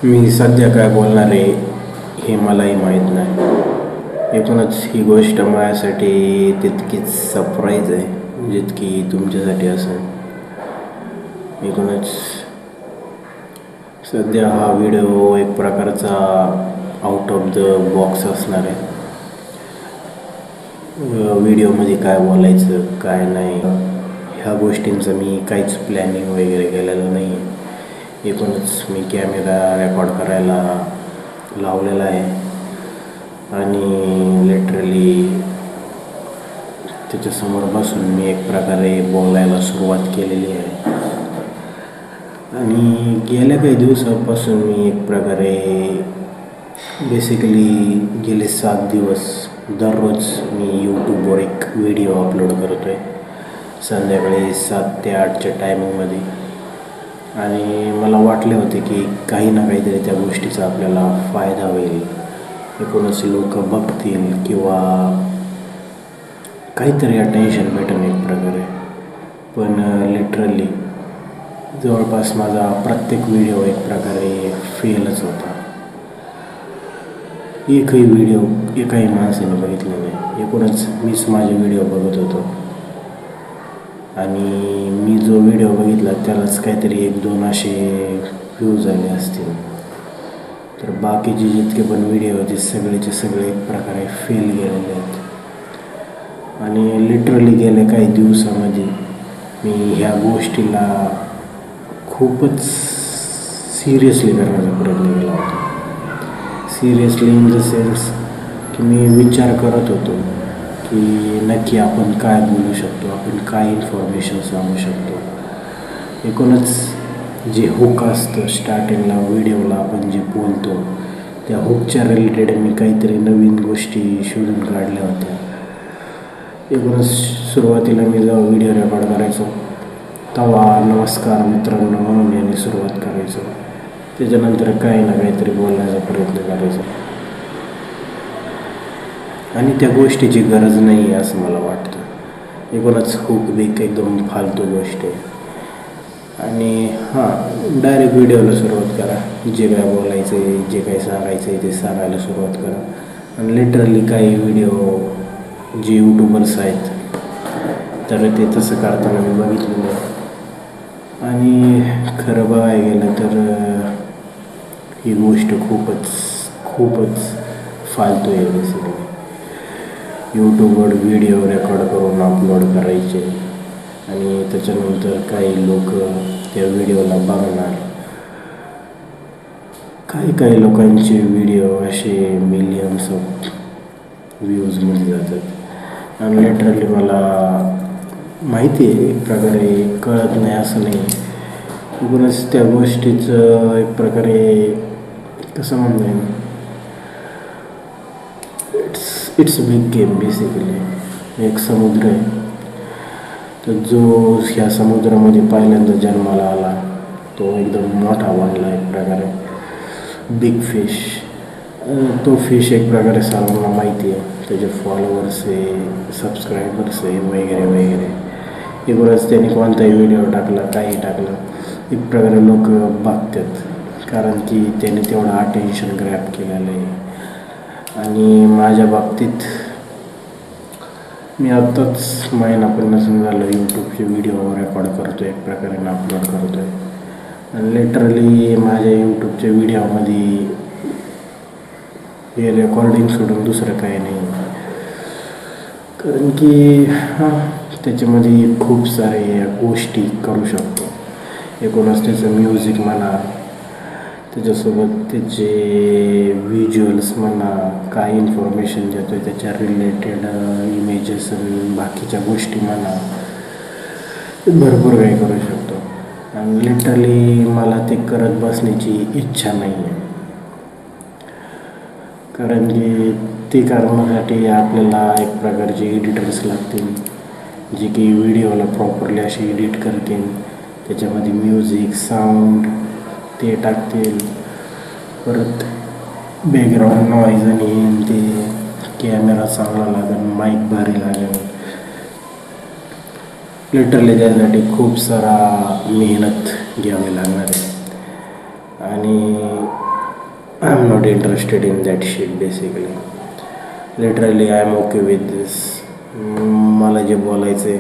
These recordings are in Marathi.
मी सध्या काय बोलणार आहे हे मलाही माहीत नाही. एकूणच ही गोष्ट माझ्यासाठी तितकीच सरप्राईज आहे जितकी तुमच्यासाठी असेल. एकूणच सध्या हा व्हिडिओ एक प्रकारचा आउट ऑफ द बॉक्स असणार आहे. व्हिडिओमध्ये काय बोलायचं काय नाही ह्या गोष्टींचं मी काहीच प्लॅनिंग वगैरे केलेलं नाही आहे. एकूणच मी कॅमेरा रेकॉर्ड करायला लावलेला आहे आणि लिटरली त्याच्यासमोर बसून मी एक प्रकारे बोलायला सुरुवात केलेली आहे. आणि गेल्या काही दिवसापासून मी एक प्रकारे बेसिकली गेले 7 दिवस दररोज मी यूट्यूबवर एक व्हिडिओ अपलोड करतो आहे संध्याकाळी 7 ते 8च्या टायमिंगमध्ये. आणि मला वाटले होते की काही ना काहीतरी त्या गोष्टीचा आपल्याला फायदा होईल, एकूणच लोक बघतील किंवा काहीतरी अटेन्शन भेटेल एक प्रकारे. पण लिटरली जवळपास माझा प्रत्येक व्हिडिओ एक प्रकारे फेलच होता. एकही व्हिडिओ एकाही माणसाने बघितला नाही. एकूणच मीच माझे व्हिडिओ बघत होतो आणि मी जो व्हिडिओ बघितला त्यालाच काहीतरी 1-2 असे व्ह्यूज आले असतील. तर बाकीचे जितके पण व्हिडिओ होते सगळेचे सगळे एक प्रकारे फेल गेलेले आहेत. आणि लिटरली गेल्या काही दिवसामध्ये मी ह्या गोष्टीला खूपच सिरियसली करण्याचा प्रयत्न केला होता. सिरियसली इन द सेन्स की मी विचार करत होतो की नक्की आपण काय बोलू शकतो, आपण काय इन्फॉर्मेशन सांगू शकतो. एकूणच जे हुक असतं स्टार्टिंगला व्हिडिओला आपण जे बोलतो त्या हुकच्या रिलेटेड मी काहीतरी नवीन गोष्टी शोधून काढल्या होत्या. एकूणच सुरुवातीला मी जेव्हा व्हिडिओ रेकॉर्ड करायचो तेव्हा नमस्कार मित्रांनो म्हणून याने सुरुवात करायचो. त्याच्यानंतर काही ना काहीतरी बोलण्याचा प्रयत्न करायचो आणि त्या गोष्टीची गरज नाही आहे असं मला वाटतं. एकूणच हुक बिक एकदम फालतू गोष्ट आहे. आणि डायरेक्ट व्हिडिओला सुरुवात करा. जे काय बोलायचं आहे जे काय सांगायचं आहे ते सांगायला सुरुवात करा. आणि लिटरली काही व्हिडिओ जे यूट्यूबर्स आहेत तर ते तसं करताना मी बघितलेलं आहे. आणि खरं बघायला गेलं तर ही गोष्ट खूपच फालतू आहे. बेसिकली यूट्यूबवर व्हिडिओ रेकॉर्ड करून अपलोड करायचे आणि त्याच्यानंतर काही लोक त्या व्हिडिओला बघणार. काही लोकांचे व्हिडिओ असे मिलियन्स ऑफ व्ह्यूजमध्ये जातात. आणि लिटरली मला माहिती आहे एक प्रकारे कळत नाही असं नाही. एकूणच त्या गोष्टीचं एक प्रकारे कसं म्हणता येईल, इट्स बिग गेम. बेसिकली एक समुद्र आहे तर जो ह्या समुद्रामध्ये पहिल्यांदा जन्माला आला तो एकदम मोठा बनला एक प्रकारे बिग फिश. तो फिश एक प्रकारे सर्वांना माहिती आहे, त्याचे फॉलोअर्स आहे सबस्क्रायबर्स आहे वगैरे वगैरे. एकूणच त्याने कोणताही व्हिडिओ टाकला काही टाकलं एक प्रकारे लोक बघतात कारण की त्याने तेवढं अटेन्शन ग्रॅब केलेलं आहे. आणि माझ्या बाबतीत मी आत्ताच महिना पण नसून झालं यूट्यूबचे व्हिडिओ रेकॉर्ड करतो एक प्रकारे अपलोड करतो आहे. आणि लिटरली माझ्या यूट्यूबच्या व्हिडिओमध्ये हे रेकॉर्डिंग सोडून दुसरं काही नाही. कारण की त्याच्यामध्ये खूप सारे गोष्टी करू शकतो. एकूणच त्याचं म्युझिक म्हणा, त्याच्यासोबत त्याचे व्हिज्युअल्स म्हणा, काय इन्फॉर्मेशन देतो आहे त्याच्या रिलेटेड इमेजेस आणि बाकीच्या गोष्टी म्हणा, भरपूर काही करू शकतो. आणि लिटरली मला ते करत बसण्याची इच्छा नाही आहे. कारण की ते करण्यासाठी आपल्याला एक प्रकारचे एडिटर्स लागतील जे की व्हिडिओला प्रॉपरली असे एडिट करतील, त्याच्यामध्ये म्युझिक साऊंड ते टाकतील, परत बॅकग्राऊंड नॉईज आणि ते कॅमेरा चांगला लागेल, माईक भारी लागेल. लिटरली त्यासाठी खूप सारा मेहनत घ्यावी लागणार आहे. आणि I am not interested in that shit basically. Literally I am okay with this. मला जे बोलायचं आहे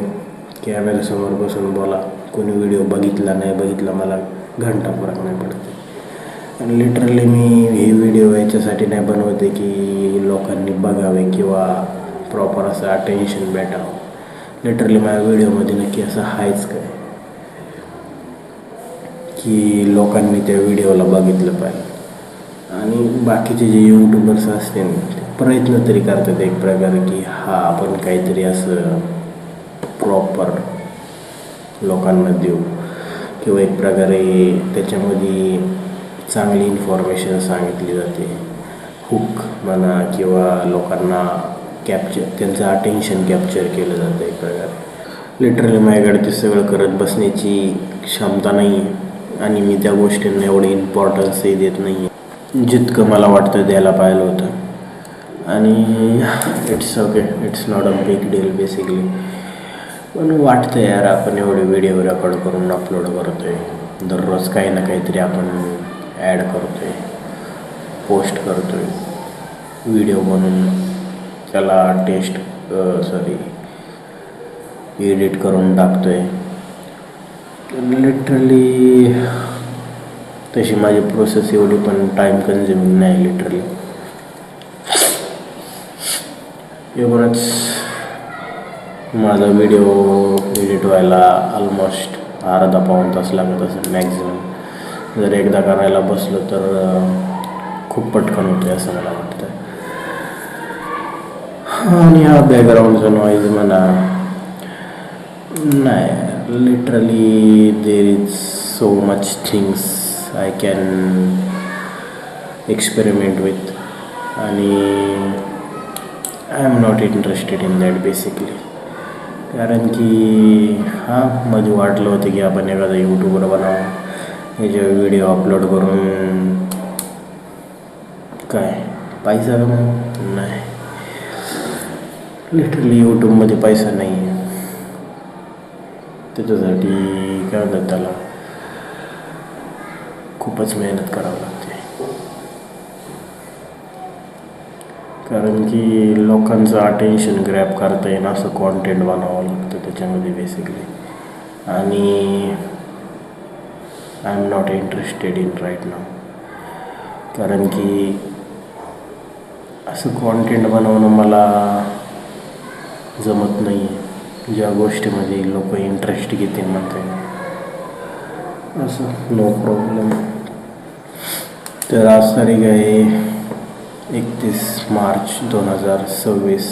कॅमेऱ्यासमोर बसून बोला. कोणी व्हिडिओ बघितला नाही बघितला मला घंटा फरक नाही पडते. आणि लिटरली मी हे व्हिडिओ याच्यासाठी नाही बनवते की लोकांनी बघावे किंवा प्रॉपर असं अटेन्शन भेटावं. लिटरली माझ्या व्हिडिओमध्ये नक्की असं आहेच काय की लोकांनी त्या व्हिडिओला बघितलं पाहिजे. आणि बाकीचे जे यूट्यूबर्स असतील ते प्रयत्न तरी करतात एक प्रकारे की आपण काहीतरी असं प्रॉपर लोकांना देऊ किंवा एक प्रकारे त्याच्यामध्ये चांगली इन्फॉर्मेशन सांगितली जाते. हुक म्हणा किंवा लोकांना त्यांचं अटेन्शन कॅप्चर केलं जातं एक प्रकारे. लिटरली माझ्याकडे ते सगळं करत बसण्याची क्षमता नाही आहे आणि मी त्या गोष्टींना एवढं इम्पॉर्टन्सही देत नाही आहे जितकं मला वाटतं द्यायला पाहिलं होतं. आणि it's okay, it's not a big deal basically. पण वाटतं यार आपण एवढे व्हिडिओ रेकॉर्ड करून अपलोड करतो आहे, दररोज काही ना काहीतरी आपण ॲड करतो आहे, पोस्ट करतो आहे व्हिडिओ बनवून, त्याला एडिट करून टाकतो आहे. लिटरली तशी माझी प्रोसेस एवढी पण टाईम कन्झ्युमिंग नाही लिटरली. एवढंच माझा व्हिडिओ एडिट व्हायला ऑलमोस्ट अर्धा पाऊण तास लागत असेल मॅक्झिमम. जर एकदा करायला बसलो तर खूप पटकन होते असं मला वाटतं. आणि हा बॅकग्राऊंडचा नॉईज म्हणा नाही, literally there is so much things I can experiment with आणि I am not interested in that basically. कारण की मध्ये वाटलं होतं की आपण एखादा यूट्यूबर बनावं, याचे व्हिडिओ अपलोड करून काय पैसा कमवू. नाही, लिटरली यूट्यूबमध्ये पैसा नाही आहे. त्याच्यासाठी काय म्हणतात त्याला खूपच मेहनत करावी लागते. कारण की लोकांचं अटेन्शन ग्रॅब करता येईन असं कॉन्टेंट बनावं लागतं त्याच्यामध्ये बेसिकली. आणि I am not interested in right now. कारण की असं कॉन्टेंट बनवणं मला जमत नाही आहे, ज्या गोष्टीमध्ये लोक इंटरेस्ट घेतील म्हणता येईल असं. No problem. तर आज तारीख आहे 31 मार्च 2026.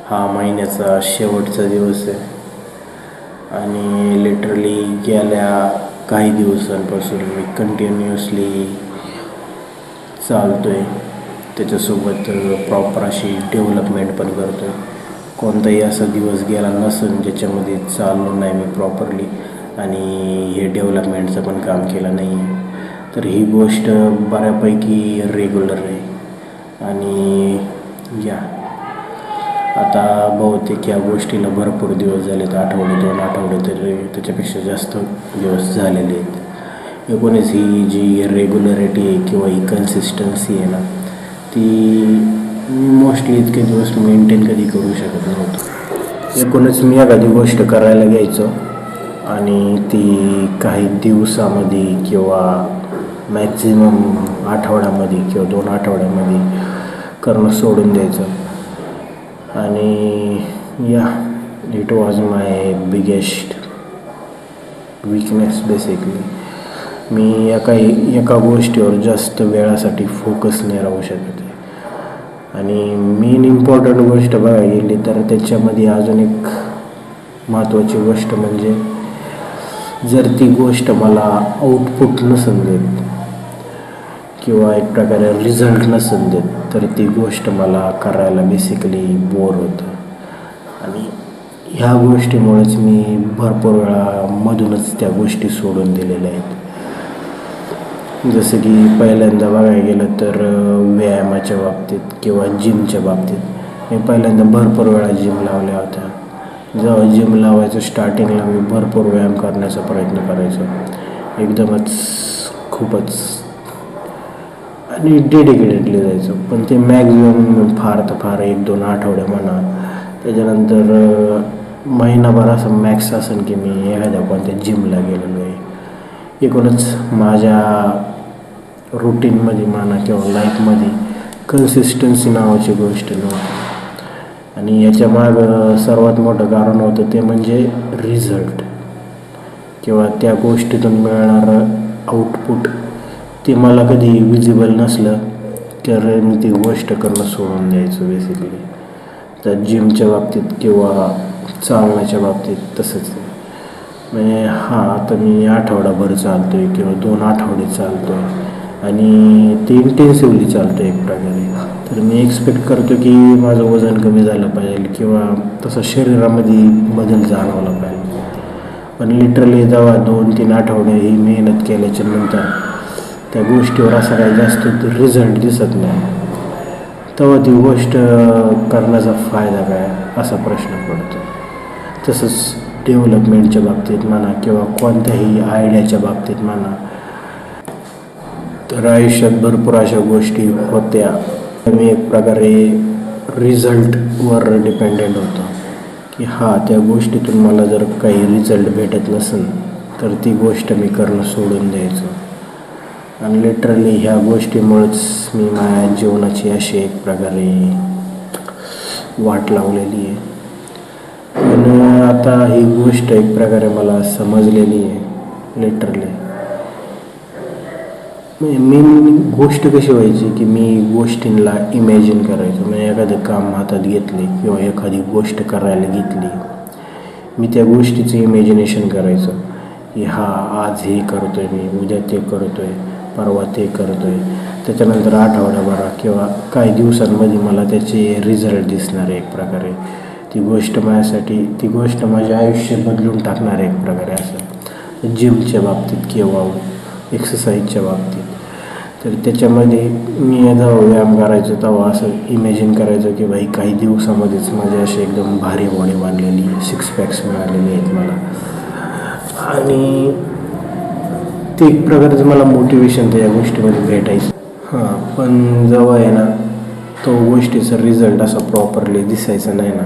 हा महिन्याचा शेवटचा दिवस आहे आणि लिटरली गेल्या काही दिवसांपासून मी कंटिन्युअसली चालतो आहे. त्याच्यासोबत प्रॉपर अशी डेव्हलपमेंट पण करतो आहे. कोणताही असा दिवस गेला नसेल ज्याच्यामध्ये चाललो नाही मी प्रॉपरली आणि हे डेव्हलपमेंटचं पण काम केलं नाही आहे. तर ही गोष्ट बऱ्यापैकी रेग्युलर आहे. आणि आता बहुतेक या गोष्टीला भरपूर दिवस झाले, तर आठवडे 2 आठवडे तरी त्याच्यापेक्षा जास्त दिवस झालेले आहेत. एकूणच ही जी रेग्युलरिटी आहे किंवा ही कन्सिस्टन्सी आहे ना, ती मोस्टली इतके दिवस मेंटेन कधी करू शकत नव्हतो. एकूणच मी एखादी गोष्ट करायला घ्यायचो आणि ती काही दिवसामध्ये किंवा मॅक्झिमम आठवड्यामध्ये किंवा 2 आठवड्यामध्ये करणं सोडून द्यायचं. आणि it was my biggest weakness basically. मी एका गोष्टीवर जास्त वेळासाठी फोकस नाही राहू शकत. आणि मेन इम्पॉर्टंट गोष्ट बघायला गेली तर त्याच्यामध्ये अजून एक महत्त्वाची गोष्ट म्हणजे जर ती गोष्ट मला आउटपुट नसेल देत किंवा एक प्रकारे रिझल्ट नसेल देत तर ती गोष्ट मला करायला बेसिकली बोर होतं. आणि ह्या गोष्टीमुळेच मी भरपूर वेळा मधूनच त्या गोष्टी सोडून दिलेल्या आहेत. जसं की पहिल्यांदा बघायला गेलं तर व्यायामाच्या बाबतीत किंवा जिमच्या बाबतीत मी पहिल्यांदा भरपूर वेळा जिम लावल्या होत्या. जेव्हा जिम लावायचं स्टार्टिंगला मी भरपूर व्यायाम करण्याचा प्रयत्न करायचो. एकदमच खूपच आणि डेडिकेटेडली जायचो. पण ते मॅक्झिमम फार तर फार 1-2 आठवडे म्हणा. त्याच्यानंतर महिनाभर असं मॅक्स असेल की मी एखाद्या कोणत्या जिमला गेलेलो आहे. एकूणच माझ्या रुटीनमध्ये म्हणा किंवा लाईफमध्ये कन्सिस्टन्सी नावाची गोष्ट नव्हती. आणि याच्या मागं सर्वात मोठं कारण होतं ते म्हणजे रिझल्ट किंवा त्या गोष्टीतून मिळणारं आउटपुट. ते मला कधी विजिबल नसलं तर मी ती गोष्ट करणं सोडून द्यायचो बेसिकली. तर जिमच्या बाबतीत किंवा चालण्याच्या बाबतीत तसंच आहे. म्हणजे आता मी आठवडाभर चालतो आहे किंवा 2 आठवडे चालतो आहे आणि ते इंटेन्सिव्हली चालतो आहे एक प्रकारे. तर मी एक्सपेक्ट करतो की माझं वजन कमी झालं पाहिजे किंवा तसं शरीरामध्ये बदल जाणवला पाहिजे. पण लिटरली जेव्हा 2-3 आठवडे ही मेहनत केल्याच्या नंतर त्या गोष्टीवर असा काही जास्त रिझल्ट दिसत नाही, तेव्हा ती गोष्ट करण्याचा फायदा काय असा प्रश्न पडतो. तसंच डेव्हलपमेंटच्या बाबतीत म्हणा किंवा कोणत्याही आयडियाच्या बाबतीत म्हणा. तर आयुष्यात भरपूर अशा गोष्टी होत्या. मी एक प्रकारे रिझल्टवर डिपेंडेंट होतो की त्या गोष्टीतून मला जर काही रिझल्ट भेटत नसेल तर ती गोष्ट मी करणं सोडून द्यायचो. आणि लिटरली ह्या गोष्टीमुळेच मी माझ्या जीवनाची अशी एक प्रकारे वाट लावलेली आहे. पण आता ही गोष्ट एक प्रकारे मला समजलेली आहे लिटरली. मेन गोष्ट कशी व्हायची की मी गोष्टींना इमॅजिन करायचो. म्हणजे एखादं काम हातात घेतले किंवा एखादी गोष्ट करायला घेतली, मी त्या गोष्टीचं इमॅजिनेशन करायचो की आज हे करतो आहे मी, उद्या ते करतो आहे, परवा ते करतो आहे. त्याच्यानंतर आठवड्याभरा किंवा काही दिवसांमध्ये मला त्याचे रिझल्ट दिसणार आहे एक प्रकारे. ती गोष्ट माझे आयुष्य बदलून टाकणार आहे एक प्रकारे. असं जिमच्या बाबतीत किंवा एक्सरसाइजच्या बाबतीत. तर त्याच्यामध्ये मी जेव्हा व्यायाम करायचो तेव्हा असं इमॅजिन करायचं की भाई काही दिवसामध्येच माझी अशी एकदम भारी बॉडी बांधलेली, 6 पॅक्स मिळालेले आहेत मला. आणि ते एक प्रकारचं मला मोटिवेशन त्या गोष्टीमध्ये भेटायचं. पण जेव्हा आहे ना तो गोष्टीचा रिझल्ट असा प्रॉपरली दिसायचा नाही ना,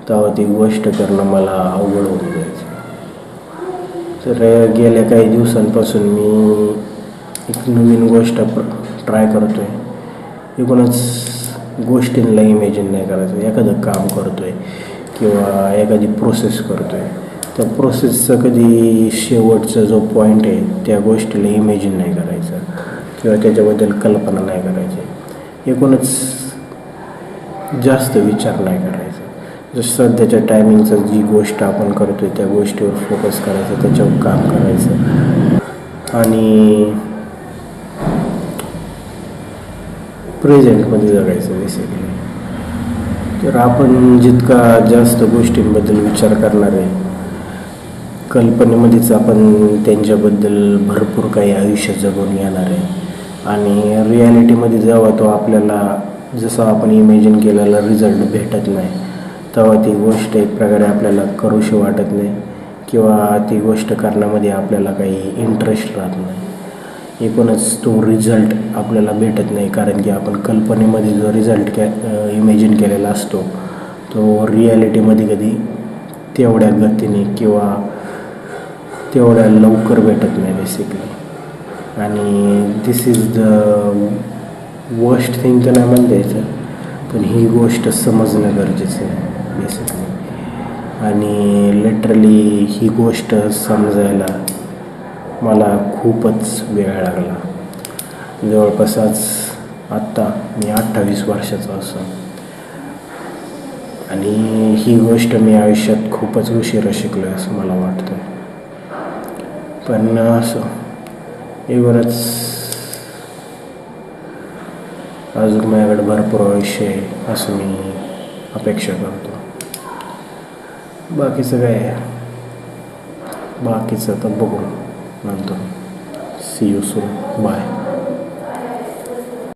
तेव्हा ती गोष्ट करणं मला अवघड होऊन जायचं. तर गेल्या काही दिवसांपासून मी एक नवीन गोष्ट ट्राय करतो आहे. एकूणच गोष्टींना इमॅजिन नाही करायचं. एखादं काम करतो आहे किंवा एखादी प्रोसेस करतो आहे, त्या प्रोसेसचा कधी शेवटचा जो पॉईंट आहे त्या गोष्टीला इमॅजिन नाही करायचं किंवा त्याच्याबद्दल कल्पना नाही करायची. एकूणच जास्त विचार नाही करायचा. जसं सध्याच्या टायमिंगचं जी गोष्ट आपण करतो आहे त्या गोष्टीवर फोकस करायचं, त्याच्यावर काम करायचं आणि प्रेझेंटमध्ये जगायचं बेसिकली. तर आपण जितका जास्त गोष्टींबद्दल विचार करणार आहे, कल्पनेमध्येच आपण त्यांच्याबद्दल भरपूर काही आयुष्य जगून येणार आहे. आणि रिॲलिटीमध्ये जेव्हा तो आपल्याला जसं आपण इमॅजिन केलेला रिझल्ट भेटत नाही, तेव्हा ती गोष्ट एक प्रकारे आपल्याला करूशी वाटत नाही किंवा ती गोष्ट करण्यामध्ये आपल्याला काही इंटरेस्ट राहत नाही. एकूणच तो रिझल्ट आपल्याला भेटत नाही कारण की आपण कल्पनेमध्ये जो रिझल्ट इमॅजिन केलेला असतो तो रिॲलिटीमध्ये कधी तेवढ्या गतीने किंवा तेवढ्या लवकर भेटत नाही बेसिकली. आणि दिस इज द वर्स्ट थिंग तर नाही म्हणता यायचं, पण ही गोष्ट समजणं गरजेचं आहे बेसिकली. आणि लिटरली ही गोष्ट समजायला मला खूपच वेळ लागला. जवळपास आत्ता मी 28 वर्षाचा असो आणि ही गोष्ट मी आयुष्यात खूपच उशिरा शिकलो असं मला वाटतं. पण असं एवढंच, अजून माझ्याकडे भरपूर आयुष्य आहे असं मी अपेक्षा करतो. बाकीचं काय, बाकीचं तर बघू नंतर. See you soon, bye.